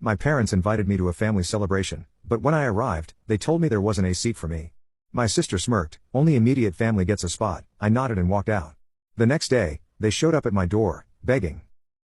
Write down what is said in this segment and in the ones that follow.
My parents invited me to a family celebration, but when I arrived, they told me there wasn't a seat for me. My sister smirked, "Only immediate family gets a spot." I nodded and walked out. The next day, they showed up at my door, begging.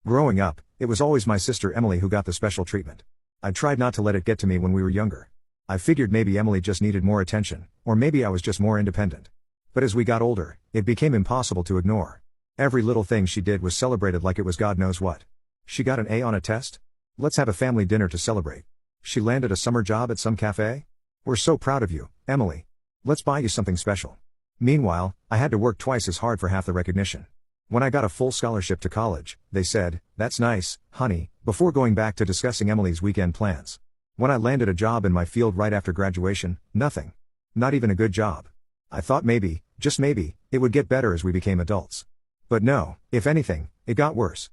Growing up, it was always my sister Emily who got the special treatment. I tried not to let it get to me when we were younger. I figured maybe Emily just needed more attention, or maybe I was just more independent. But as we got older, it became impossible to ignore. Every little thing she did was celebrated like it was God knows what. She got an A on a test? Let's have a family dinner to celebrate. She landed a summer job at some cafe? We're so proud of you, Emily. Let's buy you something special. Meanwhile, I had to work twice as hard for half the recognition. When I got a full scholarship to college, they said, "That's nice, honey," before going back to discussing Emily's weekend plans. When I landed a job in my field right after graduation, nothing. Not even a good job. I thought maybe, just maybe, it would get better as we became adults. But no, if anything, it got worse.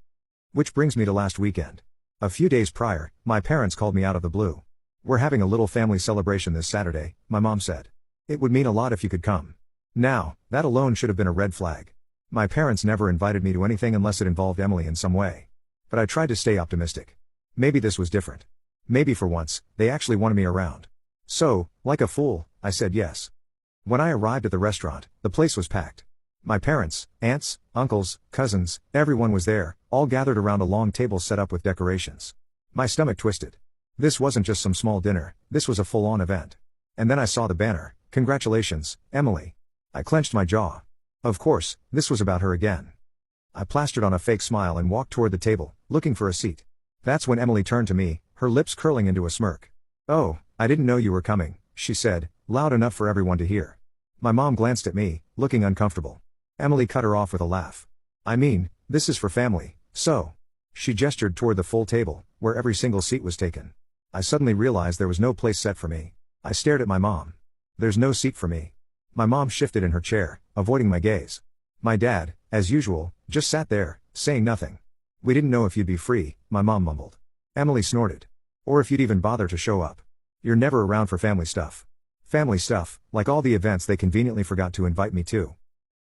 Which brings me to last weekend. A few days prior, my parents called me out of the blue. "We're having a little family celebration this Saturday," my mom said. "It would mean a lot if you could come." Now, that alone should have been a red flag. My parents never invited me to anything unless it involved Emily in some way. But I tried to stay optimistic. Maybe this was different. Maybe for once, they actually wanted me around. So, like a fool, I said yes. When I arrived at the restaurant, the place was packed. My parents, aunts, uncles, cousins, everyone was there, all gathered around a long table set up with decorations. My stomach twisted. This wasn't just some small dinner, this was a full-on event. And then I saw the banner, "Congratulations, Emily." I clenched my jaw. Of course, this was about her again. I plastered on a fake smile and walked toward the table, looking for a seat. That's when Emily turned to me, her lips curling into a smirk. "Oh, I didn't know you were coming," she said, loud enough for everyone to hear. My mom glanced at me, looking uncomfortable. Emily cut her off with a laugh. "I mean, this is for family, so." She gestured toward the full table, where every single seat was taken. I suddenly realized there was no place set for me. I stared at my mom. "There's no seat for me." My mom shifted in her chair, avoiding my gaze. My dad, as usual, just sat there, saying nothing. "We didn't know if you'd be free," my mom mumbled. Emily snorted. "Or if you'd even bother to show up. You're never around for family stuff." Family stuff, like all the events they conveniently forgot to invite me to.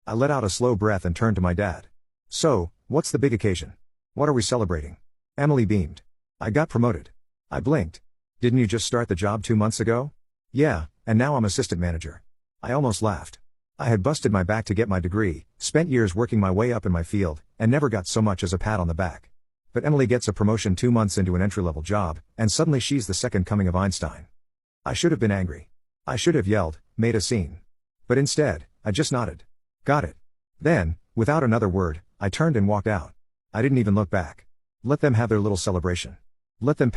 I let out a slow breath and turned to my dad. "So, what's the big occasion? What are we celebrating?" Emily beamed. "I got promoted." I blinked. "Didn't you just start the job 2 months ago?" "Yeah, and now I'm assistant manager." I almost laughed. I had busted my back to get my degree, spent years working my way up in my field, and never got so much as a pat on the back. But Emily gets a promotion 2 months into an entry-level job, and suddenly she's the second coming of Einstein. I should have been angry. I should have yelled, made a scene. But instead, I just nodded. "Got it." Then, without another word, I turned and walked out. I didn't even look back. Let them have their little celebration. Let them